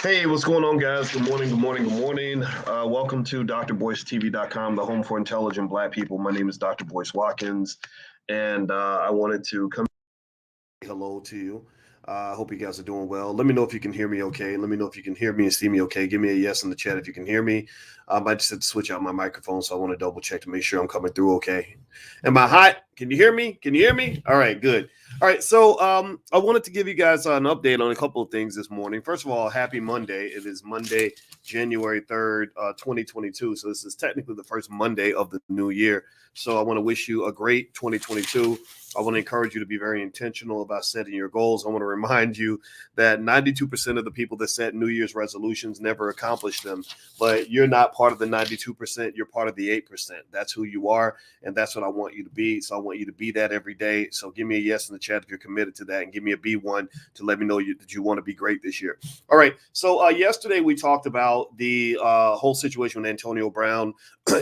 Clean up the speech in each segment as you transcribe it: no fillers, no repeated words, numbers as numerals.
Hey, what's going on, guys? Good morning, good morning, good morning. Welcome to drboycetv.com, the home for intelligent Black people. My name is Dr. Boyce Watkins, and I wanted to come say hello to you. I hope you guys are doing well. Let me know if you can hear me okay. Let me know if you can hear me and see me okay. Give me a yes in the chat if you can hear me. I just had to switch out my microphone, so I want to double check to make sure I'm coming through okay. Am I hot? Can you hear me? Can you hear me? All right, good. All right, so I wanted to give you guys an update on a couple of things this morning. First of all, happy Monday. It is Monday, January 3rd, 2022. So this is technically the first Monday of the new year. So I want to wish you a great 2022. I want to encourage you to be very intentional about setting your goals. I want to remind you that 92% of the people that set New Year's resolutions never accomplish them, but you're not part of the 92%. You're part of the 8%. That's who you are, and that's what I want you to be. So I want you to be that every day. So give me a yes in the chat if you're committed to that, and give me a B1 to let me know that you want to be great this year. All right. So yesterday we talked about the whole situation with Antonio Brown.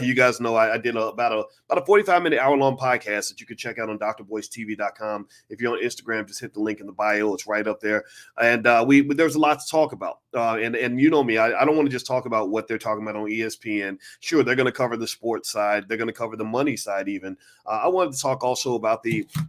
You guys know I did about a 45-minute hour-long podcast that you could check out on drboycetv.com. If you're on Instagram, just hit the link in the bio. It's right up there. And there's a lot to talk about. And you know me, I don't want to just talk about what they're talking about on ESPN. Sure, they're going to cover the sports side. They're going to cover the money side even. I wanted to talk also about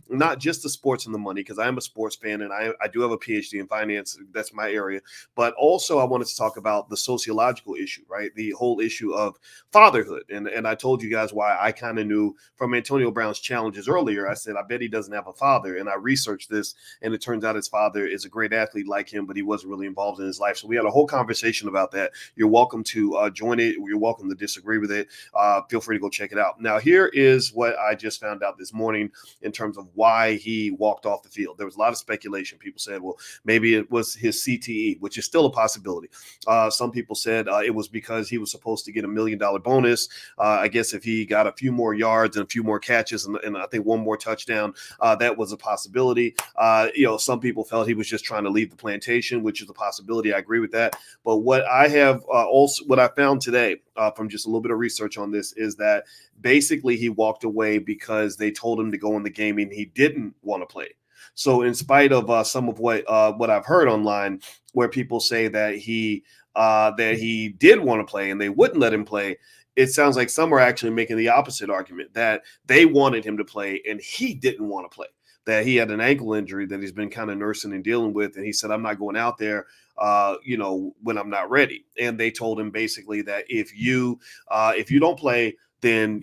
not just the sports and the money, because I am a sports fan and I do have a PhD in finance. That's my area. But also I wanted to talk about the sociological issue, right? The whole issue of fatherhood. And I told you guys why I kind of knew from Antonio Brown's challenges earlier. I said, I bet he doesn't have a father. And I researched this, and it turns out his father is a great athlete like him, but he wasn't really involved in his life. So we had a whole conversation about that. You're welcome to join it. You're welcome to disagree with it. Feel free to go check it out. Now, here is what I just found out this morning in terms of why he walked off the field. There was a lot of speculation. People said, well, maybe it was his CTE, which is still a possibility. Some people said it was because he was supposed to get $1 million bonus. I guess if he got a few more yards and a few more catches and I think one more touchdown, that was a possibility. Some people felt he was just trying to leave the plantation, which is a possibility. I agree with that. But what I have what I found today from just a little bit of research on this is that basically he walked away because they told him to go in the game and he didn't want to play. So in spite of some of what I've heard online, where people say that he did want to play and they wouldn't let him play, it sounds like some are actually making the opposite argument, that they wanted him to play and he didn't want to play, that he had an ankle injury that he's been kind of nursing and dealing with. And he said, I'm not going out there, when I'm not ready. And they told him basically that if you don't play, then then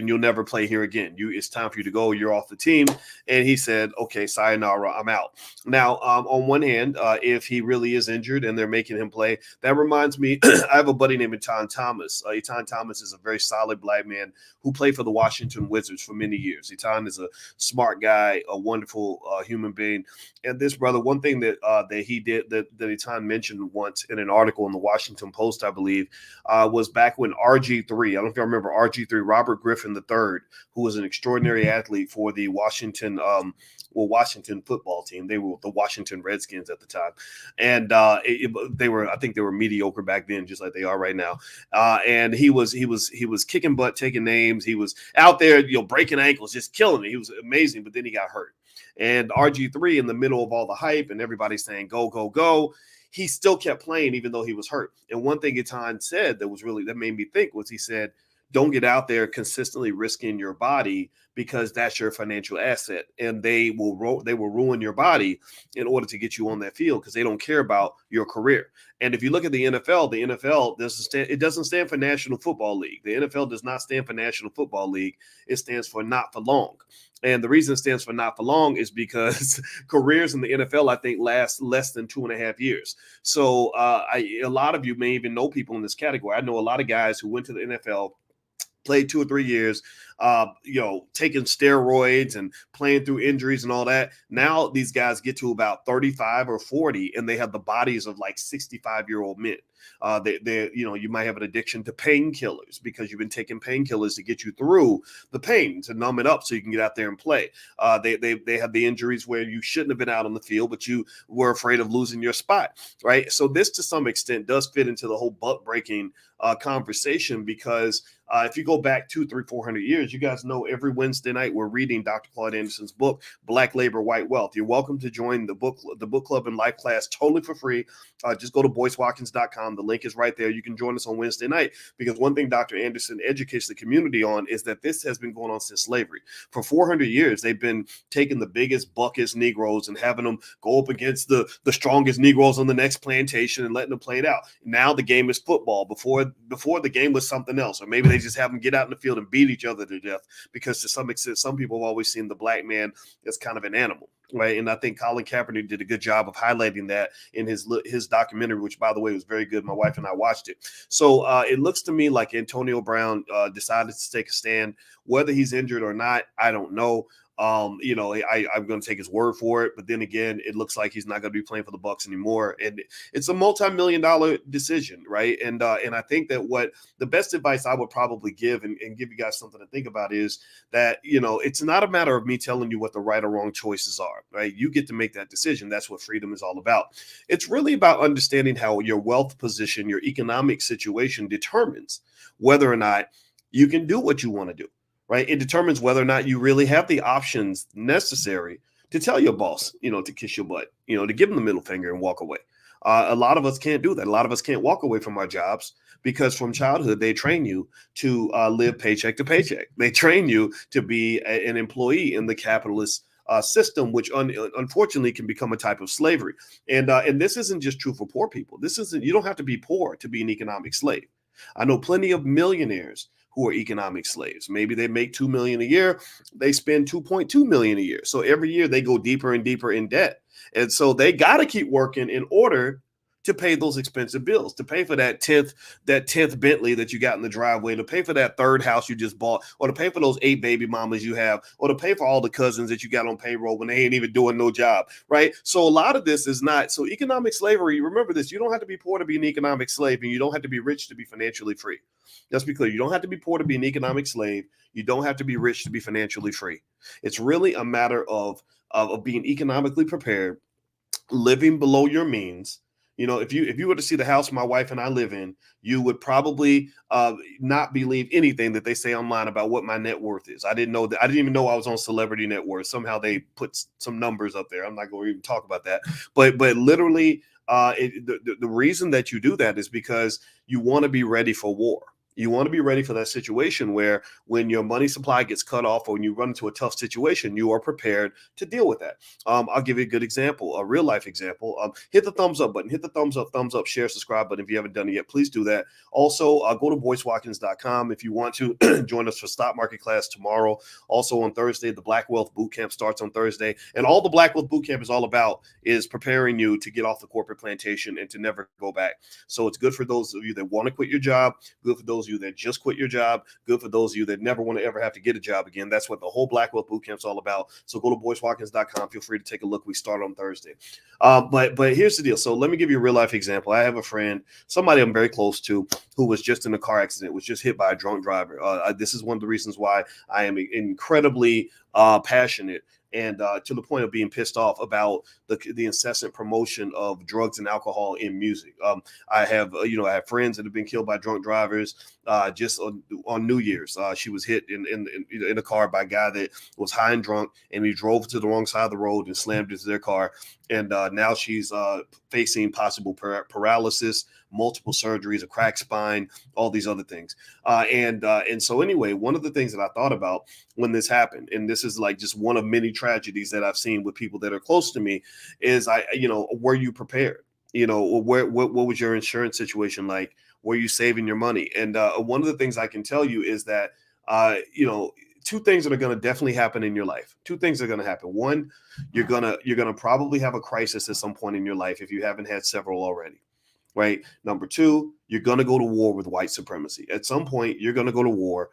you'll never play here again. It's time for you to go. You're off the team. And he said, okay, sayonara, I'm out. Now, on one hand, if he really is injured and they're making him play, that reminds me, I have a buddy named Etan Thomas. Etan Thomas is a very solid Black man who played for the Washington Wizards for many years. Etan is a smart guy, a wonderful human being. And this brother, one thing that he did that Etan mentioned once in an article in the Washington Post, I believe, was back when RG3, I don't know if you remember RG3, Robert Griffin III, who was an extraordinary athlete for the Washington football team. They were the Washington Redskins at the time. And I think they were mediocre back then, just like they are right now. And he was kicking butt, taking names. He was out there, breaking ankles, just killing it. He was amazing, but then he got hurt. And RG3, in the middle of all the hype and everybody saying, go, go, go, he still kept playing even though he was hurt. And one thing Etan said that made me think was, he said, don't get out there consistently risking your body, because that's your financial asset, and they will ruin your body in order to get you on that field, because they don't care about your career. And if you look at the NFL doesn't stand for National Football League. The NFL does not stand for National Football League. It stands for not for long. And the reason it stands for not for long is because careers in the NFL, I think, last less than 2.5 years. So a lot of you may even know people in this category. I know a lot of guys who went to the NFL, played 2 or 3 years, taking steroids and playing through injuries and all that. Now these guys get to about 35 or 40 and they have the bodies of like 65-year-old men. You might have an addiction to painkillers because you've been taking painkillers to get you through the pain, to numb it up so you can get out there and play. They have the injuries where you shouldn't have been out on the field, but you were afraid of losing your spot, right? So this, to some extent, does fit into the whole butt breaking conversation because if you go back 2, 3, 400 years, you guys know every Wednesday night we're reading Dr. Claude Anderson's book, Black Labor, White Wealth. You're welcome to join the book club and life class totally for free. Just go to boycewatkins.com. The link is right there. You can join us on Wednesday night because one thing Dr. Anderson educates the community on is that this has been going on since slavery. For 400 years, they've been taking the biggest, buckest Negroes and having them go up against the strongest Negroes on the next plantation and letting them play it out. Now the game is football. Before the game was something else, or maybe they just have them get out in the field and beat each other to death because to some extent, some people have always seen the black man as kind of an animal. Right. And I think Colin Kaepernick did a good job of highlighting that in his documentary, which, by the way, was very good. My wife and I watched it. So it looks to me like Antonio Brown decided to take a stand. Whether he's injured or not, I don't know. I'm going to take his word for it. But then again, it looks like he's not going to be playing for the Bucs anymore. And it's a multi-million-dollar decision, right? And I think that what the best advice I would probably give and give you guys something to think about is that, it's not a matter of me telling you what the right or wrong choices are, right? You get to make that decision. That's what freedom is all about. It's really about understanding how your wealth position, your economic situation determines whether or not you can do what you want to do. Right. It determines whether or not you really have the options necessary to tell your boss, to kiss your butt, to give them the middle finger and walk away. A lot of us can't do that. A lot of us can't walk away from our jobs because from childhood, they train you to live paycheck to paycheck. They train you to be an employee in the capitalist system, which unfortunately can become a type of slavery. And this isn't just true for poor people. You don't have to be poor to be an economic slave. I know plenty of millionaires who are economic slaves. Maybe they make $2 million a year. They spend $2.2 million a year. So every year they go deeper and deeper in debt. And so they got to keep working in order to pay those expensive bills, to pay for that 10th Bentley that you got in the driveway, to pay for that third house you just bought, or to pay for those 8 baby mamas you have, or to pay for all the cousins that you got on payroll when they ain't even doing no job, right? So a lot of this is not, so economic slavery, remember this, you don't have to be poor to be an economic slave, and you don't have to be rich to be financially free. Let's be clear, you don't have to be poor to be an economic slave. You don't have to be rich to be financially free. It's really a matter of being economically prepared, living below your means. If you were to see the house my wife and I live in, you would probably not believe anything that they say online about what my net worth is. I didn't even know I was on Celebrity Net Worth. Somehow they put some numbers up there. I'm not going to even talk about that. But literally, the reason that you do that is because you want to be ready for war. You want to be ready for that situation where when your money supply gets cut off or when you run into a tough situation, you are prepared to deal with that. I'll give you a good example, a real life example. Hit the thumbs up button, hit the thumbs up, share, subscribe button. If you haven't done it yet, please do that. Also, go to boycewatkins.com if you want to join us for stock market class tomorrow. Also on Thursday, the Black Wealth Bootcamp starts on Thursday. And all the Black Wealth Bootcamp is all about is preparing you to get off the corporate plantation and to never go back. So it's good for those of you that want to quit your job, good for those of you that just quit your job, good for those of you that never want to ever have to get a job again. That's what the whole Black Wealth Bootcamp is all about. So go to boycewatkins.com. Feel free to take a look. We start on Thursday. But here's the deal. So let me give you a real life example. I have a friend, somebody I'm very close to, who was just in a car accident, was just hit by a drunk driver. This is one of the reasons why I am incredibly passionate and to the point of being pissed off about the incessant promotion of drugs and alcohol in music. I have friends that have been killed by drunk drivers. Just on New Year's, she was hit in a car by a guy that was high and drunk, and he drove to the wrong side of the road and slammed into their car. And now she's facing possible paralysis, multiple surgeries, a cracked spine, all these other things. And so anyway, one of the things that I thought about when this happened, and this is like just one of many tragedies that I've seen with people that are close to me, is were you prepared? What was your insurance situation like? Were you saving your money? And one of the things I can tell you is that, two things that are going to definitely happen in your life. Two things are going to happen. One, you're going to probably have a crisis at some point in your life if you haven't had several already. Right. Number two, you're going to go to war with white supremacy. At some point, you're going to go to war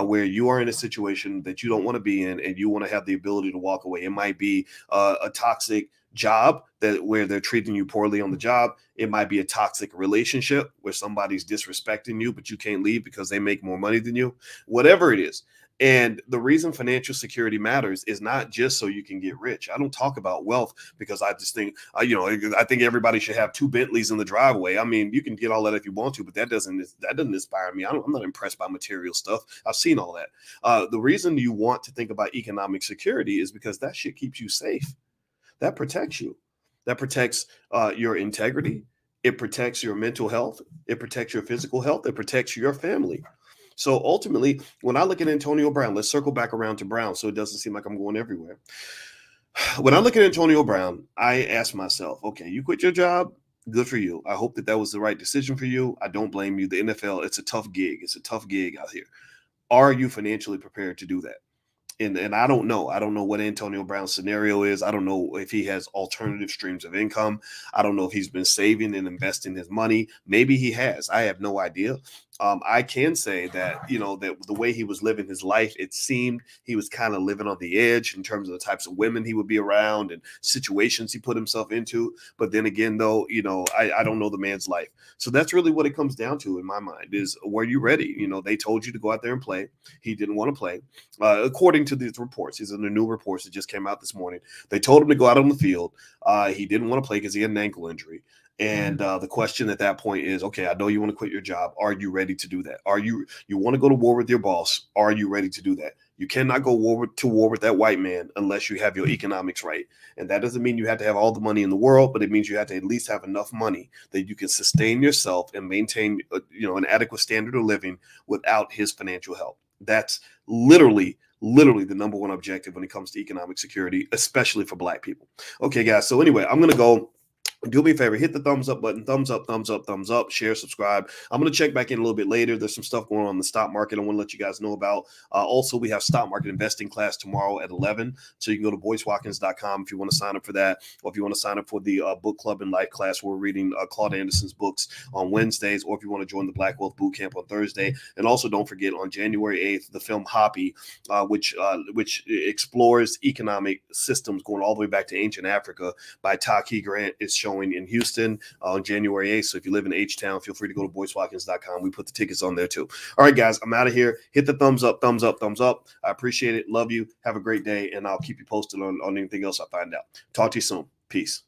where you are in a situation that you don't want to be in, and you want to have the ability to walk away. It might be a toxic job where they're treating you poorly on the job. It might be a toxic relationship where somebody's disrespecting you, but you can't leave because they make more money than you. Whatever it is, And the reason financial security matters is not just so you can get rich. I don't talk about wealth because I just think, I think everybody should have two Bentleys in the driveway. I mean, you can get all that if you want to, but that doesn't inspire me. I'm not impressed by material stuff. I've seen all that. The reason you want to think about economic security is because that shit keeps you safe. That protects you. That protects your integrity. It protects your mental health. It protects your physical health. It protects your family. So ultimately, when I look at Antonio Brown, let's circle back around to Brown so it doesn't seem like I'm going everywhere. When I look at Antonio Brown, I ask myself, okay, you quit your job. Good for you. I hope that was the right decision for you. I don't blame you. The NFL, it's a tough gig. It's a tough gig out here. Are you financially prepared to do that? And I don't know. I don't know what Antonio Brown's scenario is. I don't know if he has alternative streams of income. I don't know if he's been saving and investing his money. Maybe he has. I have no idea. I can say that, that the way he was living his life, it seemed he was kind of living on the edge in terms of the types of women he would be around and situations he put himself into. But then again, though, I don't know the man's life. So that's really what it comes down to in my mind is, were you ready? They told you to go out there and play. He didn't want to play. According to these reports, these are the new reports that just came out this morning. They told him to go out on the field. He didn't want to play because he had an ankle injury. And the question at that point is, okay, I know you want to quit your job. Are you ready to do that? You want to go to war with your boss? Are you ready to do that? You cannot go to war with that white man unless you have your economics right. And that doesn't mean you have to have all the money in the world, but it means you have to at least have enough money that you can sustain yourself and maintain, an adequate standard of living without his financial help. That's literally the number one objective when it comes to economic security, especially for Black people. Okay, guys. So anyway, I'm going to go. Do me a favor, hit the thumbs up button, thumbs up, share, subscribe. I'm going to check back in a little bit later. There's some stuff going on in the stock market I want to let you guys know about. Also, we have stock market investing class tomorrow at 11. So you can go to boycewatkins.com if you want to sign up for that, or if you want to sign up for the book club and life class where we're reading Claude Anderson's books on Wednesdays, or if you want to join the Black Wealth Bootcamp on Thursday. And also don't forget on January 8th, the film Hoppy, which explores economic systems going all the way back to ancient Africa by Taki Grant, is showing in Houston on January 8th. So if you live in H-Town, feel free to go to boycewatkins.com. We put the tickets on there too. All right, guys, I'm out of here. Hit the thumbs up. I appreciate it. Love you. Have a great day. And I'll keep you posted on anything else I find out. Talk to you soon. Peace.